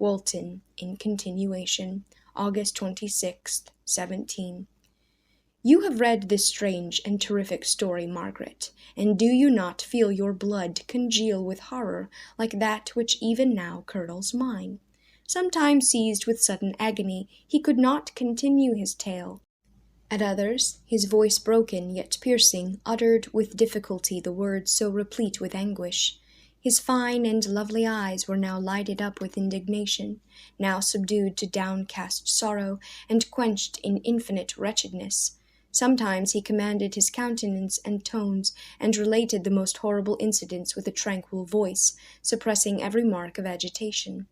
Walton, in continuation, August 26th, 17. You have read this strange and terrific story, Margaret, and do you not feel your blood congeal with horror like that which even now curdles mine? Sometimes seized with sudden agony, he could not continue his tale. At others, his voice broken yet piercing, uttered with difficulty the words so replete with anguish. His fine and lovely eyes were now lighted up with indignation, now subdued to downcast sorrow, and quenched in infinite wretchedness. Sometimes he commanded his countenance and tones, and related the most horrible incidents with a tranquil voice, suppressing every mark of agitation.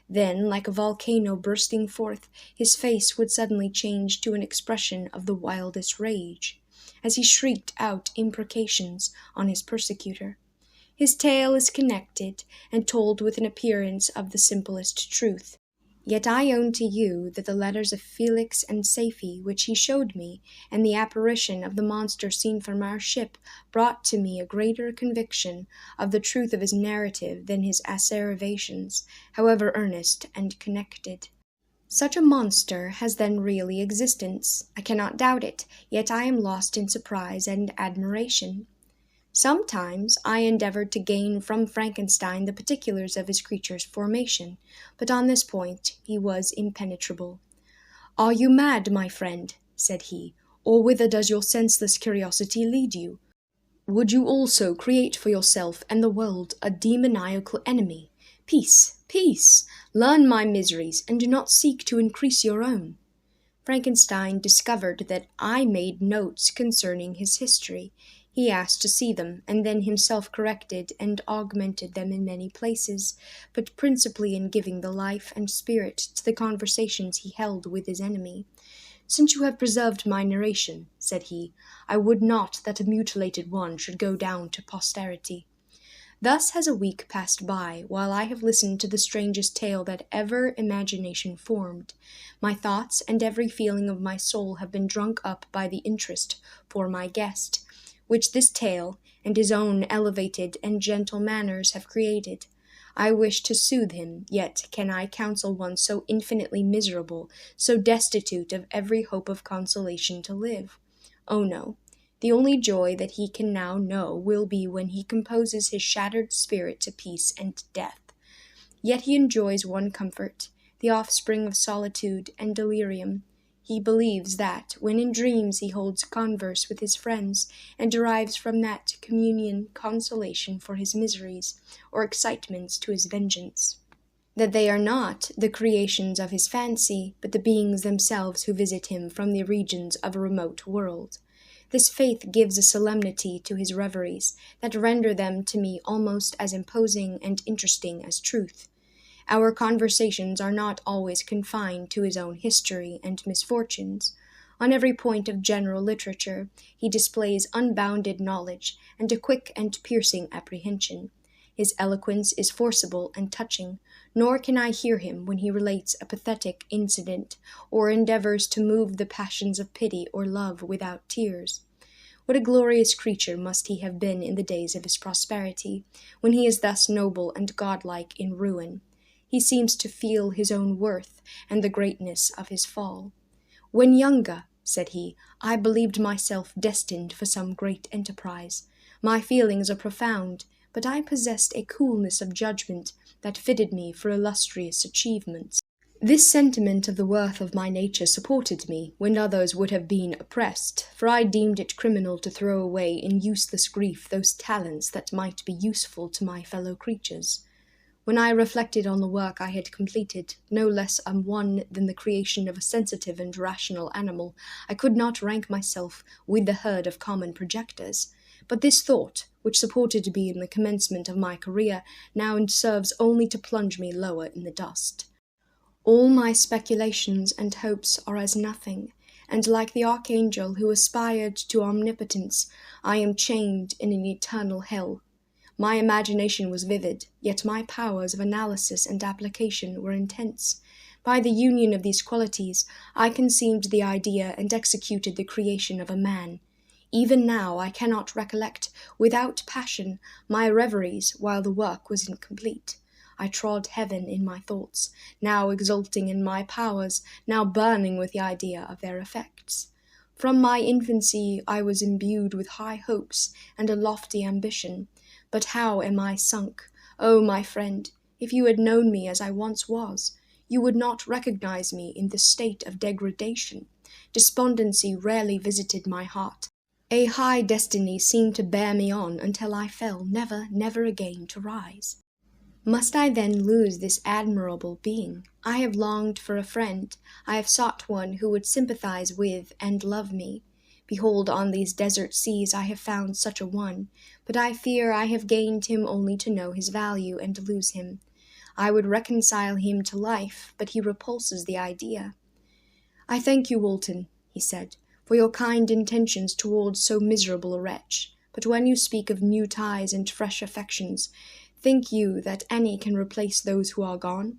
Then, like a volcano bursting forth, his face would suddenly change to an expression of the wildest rage, as he shrieked out imprecations on his persecutor. His tale is connected, and told with an appearance of the simplest truth. Yet I own to you that the letters of Felix and Safie which he showed me, and the apparition of the monster seen from our ship, brought to me a greater conviction of the truth of his narrative than his asseverations, however earnest and connected. Such a monster has then really existence. I cannot doubt it, yet I am lost in surprise and admiration. Sometimes I endeavored to gain from Frankenstein the particulars of his creature's formation, but on this point he was impenetrable. "Are you mad, my friend?" said he, "or whither does your senseless curiosity lead you? Would you also create for yourself and the world a demoniacal enemy? Peace, peace! Learn my miseries, and do not seek to increase your own." Frankenstein discovered that I made notes concerning his history. He asked to see them, and then himself corrected and augmented them in many places, but principally in giving the life and spirit to the conversations he held with his enemy. "Since you have preserved my narration," said he, "I would not that a mutilated one should go down to posterity." Thus has a week passed by, while I have listened to the strangest tale that ever imagination formed. My thoughts and every feeling of my soul have been drunk up by the interest for my guest, which this tale and his own elevated and gentle manners have created. I wish to soothe him, yet can I counsel one so infinitely miserable, so destitute of every hope of consolation to live? Oh no, the only joy that he can now know will be when he composes his shattered spirit to peace and death. Yet he enjoys one comfort, the offspring of solitude and delirium. He believes that, when in dreams he holds converse with his friends, and derives from that communion consolation for his miseries, or excitements to his vengeance, that they are not the creations of his fancy, but the beings themselves who visit him from the regions of a remote world. This faith gives a solemnity to his reveries that render them to me almost as imposing and interesting as truth. Our conversations are not always confined to his own history and misfortunes. On every point of general literature, he displays unbounded knowledge and a quick and piercing apprehension. His eloquence is forcible and touching, nor can I hear him when he relates a pathetic incident, or endeavors to move the passions of pity or love without tears. What a glorious creature must he have been in the days of his prosperity, when he is thus noble and godlike in ruin. He seems to feel his own worth and the greatness of his fall. "When younger," said he, "I believed myself destined for some great enterprise. My feelings are profound, but I possessed a coolness of judgment that fitted me for illustrious achievements. This sentiment of the worth of my nature supported me when others would have been oppressed, for I deemed it criminal to throw away in useless grief those talents that might be useful to my fellow creatures. When I reflected on the work I had completed, no less one than the creation of a sensitive and rational animal, I could not rank myself with the herd of common projectors. But this thought, which supported me in the commencement of my career, now serves only to plunge me lower in the dust. All my speculations and hopes are as nothing, and like the archangel who aspired to omnipotence, I am chained in an eternal hell. My imagination was vivid, yet my powers of analysis and application were intense. By the union of these qualities, I conceived the idea and executed the creation of a man. Even now I cannot recollect, without passion, my reveries while the work was incomplete. I trod heaven in my thoughts, now exulting in my powers, now burning with the idea of their effects. From my infancy I was imbued with high hopes and a lofty ambition. But how am I sunk? Oh, my friend, if you had known me as I once was, you would not recognize me in this state of degradation. Despondency rarely visited my heart. A high destiny seemed to bear me on until I fell, never, never again to rise. Must I then lose this admirable being? I have longed for a friend. I have sought one who would sympathize with and love me. Behold, on these desert seas I have found such a one, but I fear I have gained him only to know his value and lose him. I would reconcile him to life, but he repulses the idea. I thank you, Walton, he said, for your kind intentions towards so miserable a wretch. But when you speak of new ties and fresh affections, think you that any can replace those who are gone?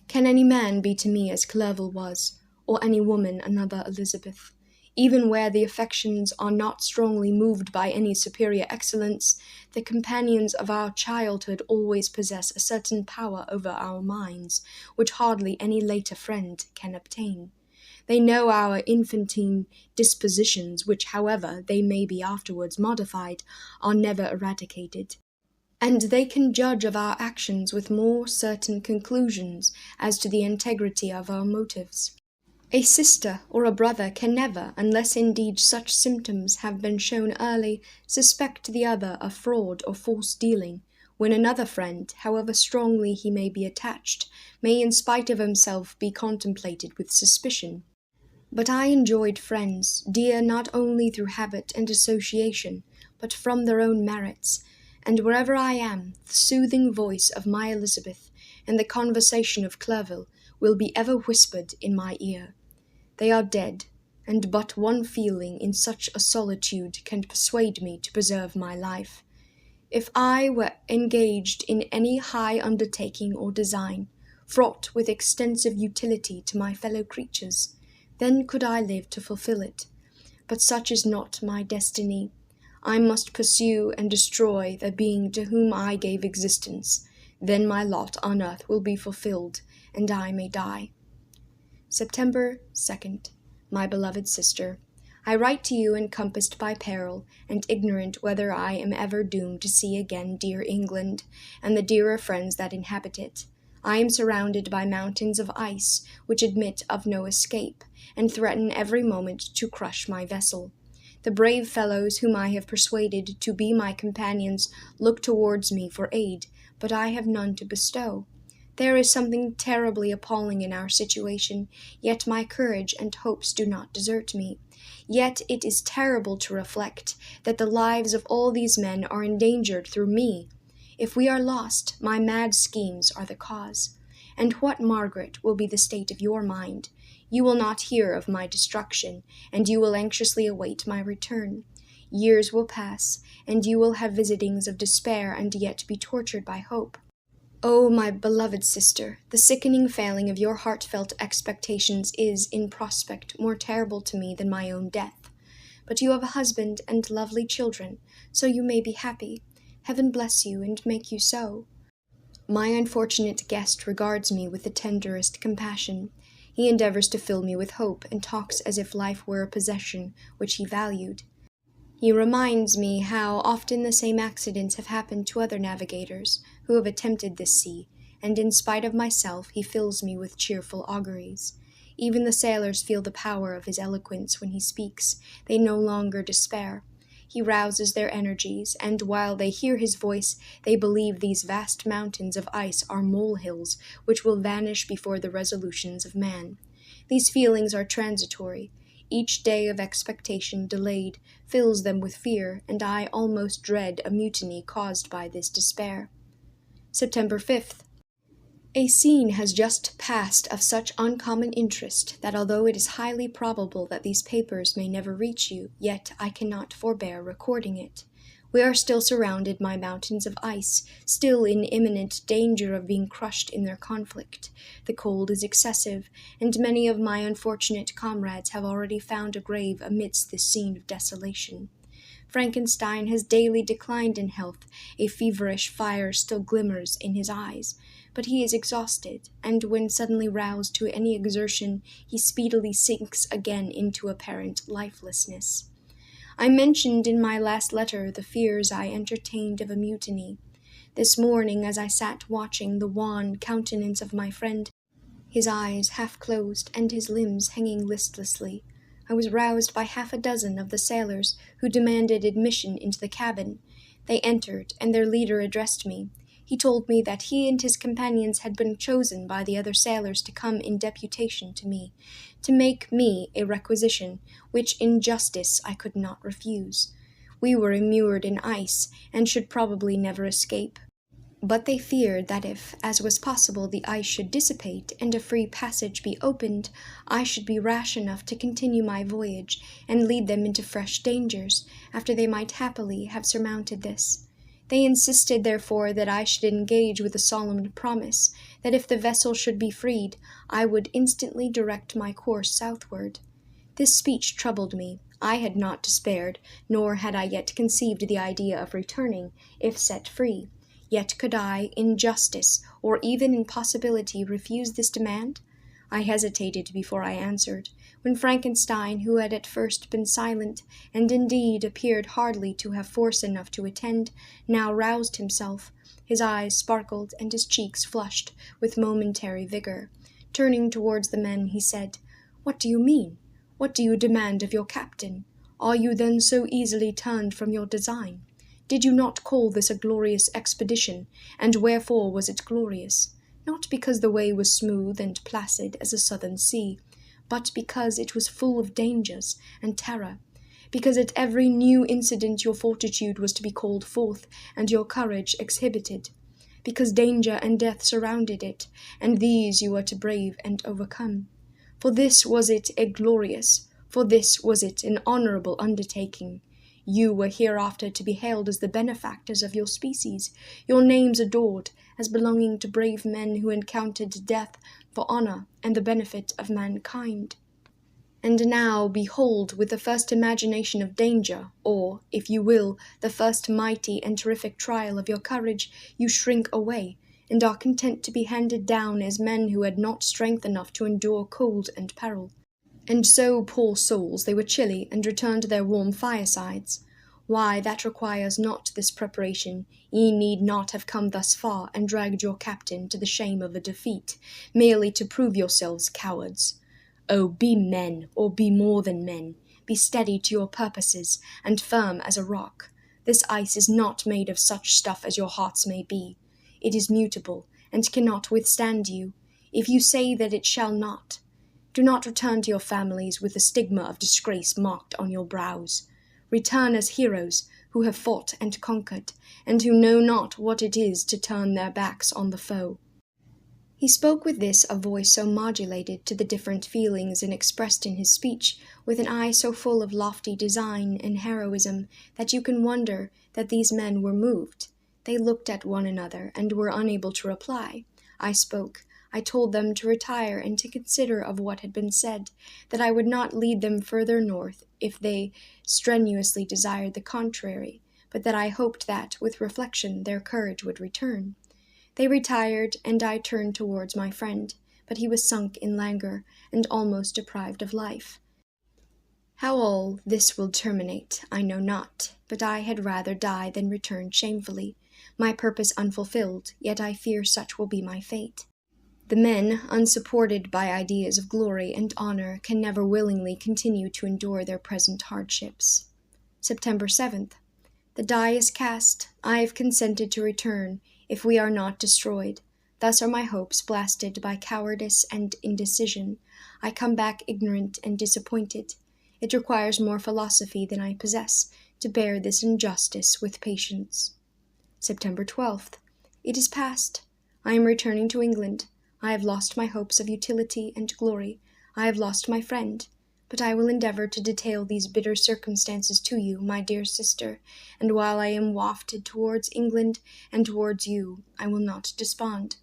Can any man be to me as Clerval was, or any woman another Elizabeth? Even where the affections are not strongly moved by any superior excellence, the companions of our childhood always possess a certain power over our minds, which hardly any later friend can obtain. They know our infantine dispositions, which, however they may be afterwards modified, are never eradicated. And they can judge of our actions with more certain conclusions as to the integrity of our motives. A sister or a brother can never, unless indeed such symptoms have been shown early, suspect the other of fraud or false dealing, when another friend, however strongly he may be attached, may in spite of himself be contemplated with suspicion. But I enjoyed friends, dear not only through habit and association, but from their own merits, and wherever I am, the soothing voice of my Elizabeth and the conversation of Clerval will be ever whispered in my ear. They are dead, and but one feeling in such a solitude can persuade me to preserve my life. If I were engaged in any high undertaking or design, fraught with extensive utility to my fellow creatures, then could I live to fulfill it. But such is not my destiny. I must pursue and destroy the being to whom I gave existence. Then my lot on earth will be fulfilled, and I may die. September 2nd. My beloved sister, I write to you encompassed by peril, and ignorant whether I am ever doomed to see again dear England, and the dearer friends that inhabit it. I am surrounded by mountains of ice, which admit of no escape, and threaten every moment to crush my vessel. The brave fellows whom I have persuaded to be my companions look towards me for aid, but I have none to bestow. There is something terribly appalling in our situation, yet my courage and hopes do not desert me. Yet it is terrible to reflect that the lives of all these men are endangered through me. If we are lost, my mad schemes are the cause. And what, Margaret, will be the state of your mind? You will not hear of my destruction, and you will anxiously await my return. Years will pass, and you will have visitings of despair and yet be tortured by hope. Oh, my beloved sister, the sickening failing of your heartfelt expectations is, in prospect, more terrible to me than my own death. But you have a husband and lovely children, so you may be happy. Heaven bless you and make you so. My unfortunate guest regards me with the tenderest compassion. He endeavors to fill me with hope, and talks as if life were a possession which he valued. He reminds me how often the same accidents have happened to other navigators who have attempted this sea, and in spite of myself he fills me with cheerful auguries. Even the sailors feel the power of his eloquence when he speaks. They no longer despair. He rouses their energies, and while they hear his voice, they believe these vast mountains of ice are molehills which will vanish before the resolutions of man. These feelings are transitory. Each day of expectation delayed fills them with fear, and I almost dread a mutiny caused by this despair. September 5th. A scene has just passed of such uncommon interest that although it is highly probable that these papers may never reach you, yet I cannot forbear recording it. We are still surrounded by mountains of ice, still in imminent danger of being crushed in their conflict. The cold is excessive, and many of my unfortunate comrades have already found a grave amidst this scene of desolation. Frankenstein has daily declined in health, a feverish fire still glimmers in his eyes. but he is exhausted, and when suddenly roused to any exertion, he speedily sinks again into apparent lifelessness. I mentioned in my last letter the fears I entertained of a mutiny. This morning, as I sat watching the wan countenance of my friend, his eyes half closed and his limbs hanging listlessly, I was roused by half a dozen of the sailors who demanded admission into the cabin. They entered, and their leader addressed me. He told me that he and his companions had been chosen by the other sailors to come in deputation to me, to make me a requisition, which in justice I could not refuse. We were immured in ice, and should probably never escape. But they feared that if, as was possible, the ice should dissipate and a free passage be opened, I should be rash enough to continue my voyage and lead them into fresh dangers, after they might happily have surmounted this. They insisted, therefore, that I should engage with a solemn promise that if the vessel should be freed, I would instantly direct my course southward. This speech troubled me. I had not despaired, nor had I yet conceived the idea of returning, if set free. Yet could I, in justice, or even in possibility, refuse this demand? I hesitated before I answered, when Frankenstein, who had at first been silent, and indeed appeared hardly to have force enough to attend, now roused himself. His eyes sparkled, and his cheeks flushed with momentary vigor. Turning towards the men, he said, "What do you mean? What do you demand of your captain? Are you then so easily turned from your design? Did you not call this a glorious expedition, and wherefore was it glorious? Not because the way was smooth and placid as a southern sea, but because it was full of dangers and terror, because at every new incident your fortitude was to be called forth and your courage exhibited, because danger and death surrounded it, and these you were to brave and overcome. For this was it a glorious, for this was it an honorable undertaking. You were hereafter to be hailed as the benefactors of your species, your names adored, as belonging to brave men who encountered death for honor and the benefit of mankind. And now, behold, with the first imagination of danger, or, if you will, the first mighty and terrific trial of your courage, you shrink away, and are content to be handed down as men who had not strength enough to endure cold and peril. And so, poor souls, they were chilly, and returned to their warm firesides. Why, that requires not this preparation. Ye need not have come thus far, and dragged your captain to the shame of a defeat, merely to prove yourselves cowards. Oh, be men, or be more than men. Be steady to your purposes, and firm as a rock. This ice is not made of such stuff as your hearts may be. It is mutable, and cannot withstand you, if you say that it shall not. Do not return to your families with the stigma of disgrace marked on your brows. Return as heroes who have fought and conquered, and who know not what it is to turn their backs on the foe." He spoke with this a voice so modulated to the different feelings and expressed in his speech, with an eye so full of lofty design and heroism, that you can wonder that these men were moved. They looked at one another, and were unable to reply. I spoke. I told them to retire and to consider of what had been said, that I would not lead them further north if they strenuously desired the contrary, but that I hoped that, with reflection, their courage would return. They retired, and I turned towards my friend, but he was sunk in languor, and almost deprived of life. How all this will terminate, I know not, but I had rather die than return shamefully. My purpose unfulfilled, yet I fear such will be my fate. The men, unsupported by ideas of glory and honor, can never willingly continue to endure their present hardships. September 7th. The die is cast. I have consented to return, if we are not destroyed. Thus are my hopes blasted by cowardice and indecision. I come back ignorant and disappointed. It requires more philosophy than I possess to bear this injustice with patience. September 12th. It is past. I am returning to England. I have lost my hopes of utility and glory. I have lost my friend. But I will endeavor to detail these bitter circumstances to you, my dear sister, and while I am wafted towards England and towards you, I will not despond.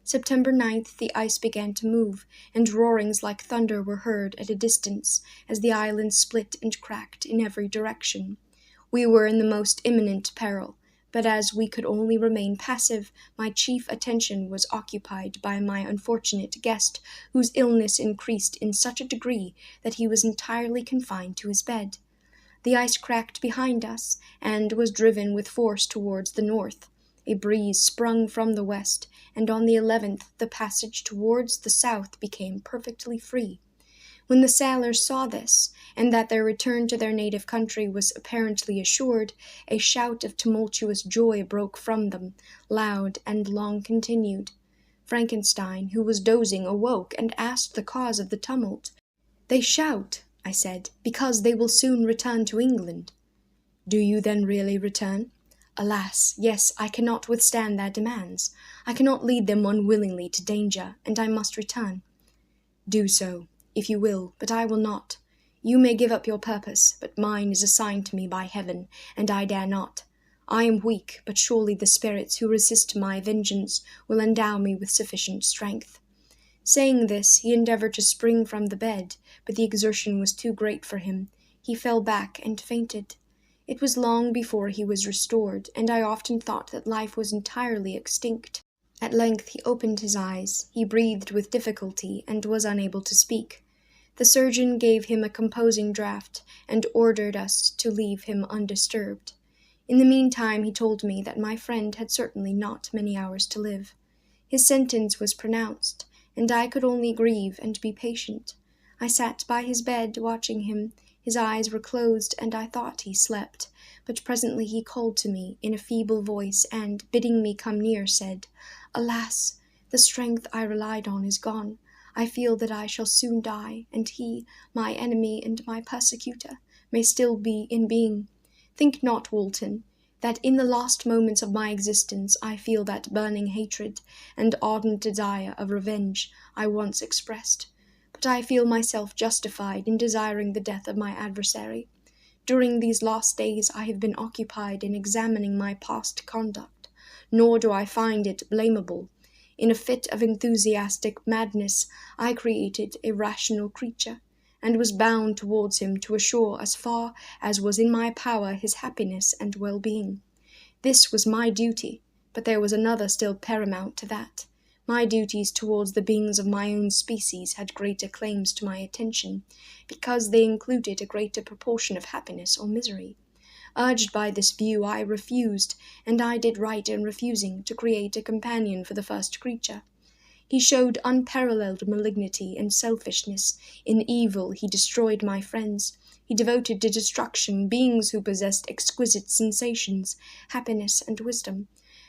September 9th, the ice began to move, and roarings like thunder were heard at a distance, as the island split and cracked in every direction. We were in the most imminent peril, But as we could only remain passive, my chief attention was occupied by my unfortunate guest, whose illness increased in such a degree that he was entirely confined to his bed. The ice cracked behind us, and was driven with force towards the north. A breeze sprung from the west, and on the 11th the passage towards the south became perfectly free. When the sailors saw this, and that their return to their native country was apparently assured, a shout of tumultuous joy broke from them, loud and long continued. Frankenstein, who was dozing, awoke and asked the cause of the tumult. "They shout," I said, "because they will soon return to England." "Do you then really return?" "Alas, yes, I cannot withstand their demands. I cannot lead them unwillingly to danger, and I must return." "Do so, if you will, but I will not. You may give up your purpose, but mine is assigned to me by heaven, and I dare not. I am weak, but surely the spirits who resist my vengeance will endow me with sufficient strength." Saying this, he endeavored to spring from the bed, but the exertion was too great for him. He fell back and fainted. It was long before he was restored, and I often thought that life was entirely extinct. At length he opened his eyes. He breathed with difficulty, and was unable to speak. The surgeon gave him a composing draught, and ordered us to leave him undisturbed. In the meantime he told me that my friend had certainly not many hours to live. His sentence was pronounced, and I could only grieve and be patient. I sat by his bed watching him. His eyes were closed, and I thought he slept, but presently he called to me in a feeble voice, and, bidding me come near, said, "Alas, the strength I relied on is gone. I feel that I shall soon die, and he, my enemy and my persecutor, may still be in being. Think not, Walton, that in the last moments of my existence I feel that burning hatred and ardent desire of revenge I once expressed, but I feel myself justified in desiring the death of my adversary. During these last days I have been occupied in examining my past conduct, nor do I find it blamable. In a fit of enthusiastic madness, I created a rational creature, and was bound towards him to assure as far as was in my power his happiness and well-being. This was my duty, but there was another still paramount to that. My duties towards the beings of my own species had greater claims to my attention, because they included a greater proportion of happiness or misery. Urged by this view, I refused, and I did right in refusing, to create a companion for the first creature. He showed unparalleled malignity and selfishness. In evil he destroyed my friends. He devoted to destruction beings who possessed exquisite sensations, happiness, and wisdom.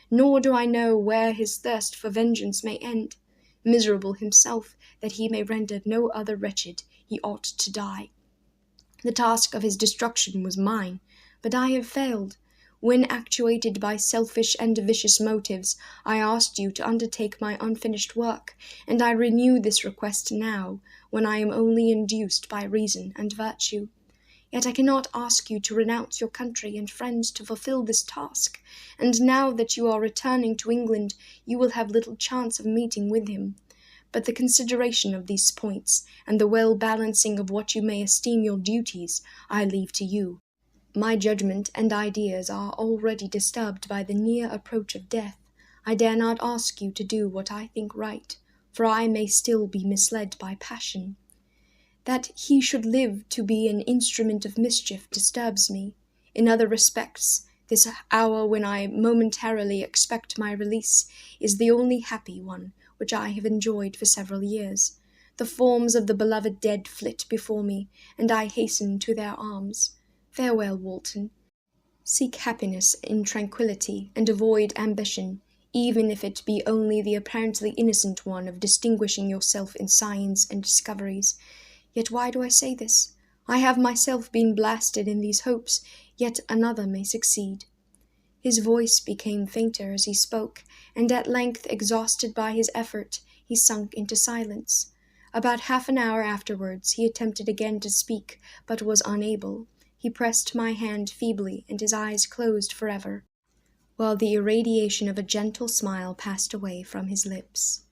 Nor do I know where his thirst for vengeance may end. Miserable himself, that he may render no other wretched, he ought to die. The task of his destruction was mine, but I have failed. When actuated by selfish and vicious motives, I asked you to undertake my unfinished work, and I renew this request now, when I am only induced by reason and virtue. Yet I cannot ask you to renounce your country and friends to fulfill this task, and now that you are returning to England, you will have little chance of meeting with him. But the consideration of these points, and the well-balancing of what you may esteem your duties, I leave to you. My judgment and ideas are already disturbed by the near approach of death. I dare not ask you to do what I think right, for I may still be misled by passion. That he should live to be an instrument of mischief disturbs me. In other respects, this hour when I momentarily expect my release is the only happy one which I have enjoyed for several years. The forms of the beloved dead flit before me, and I hasten to their arms. Farewell, Walton. Seek happiness in tranquillity, and avoid ambition, even if it be only the apparently innocent one of distinguishing yourself in science and discoveries. Yet why do I say this? I have myself been blasted in these hopes, yet another may succeed. His voice became fainter as he spoke, and at length, exhausted by his effort, he sunk into silence. About half an hour afterwards he attempted again to speak, but was unable. He pressed my hand feebly, and his eyes closed forever, while the irradiation of a gentle smile passed away from his lips.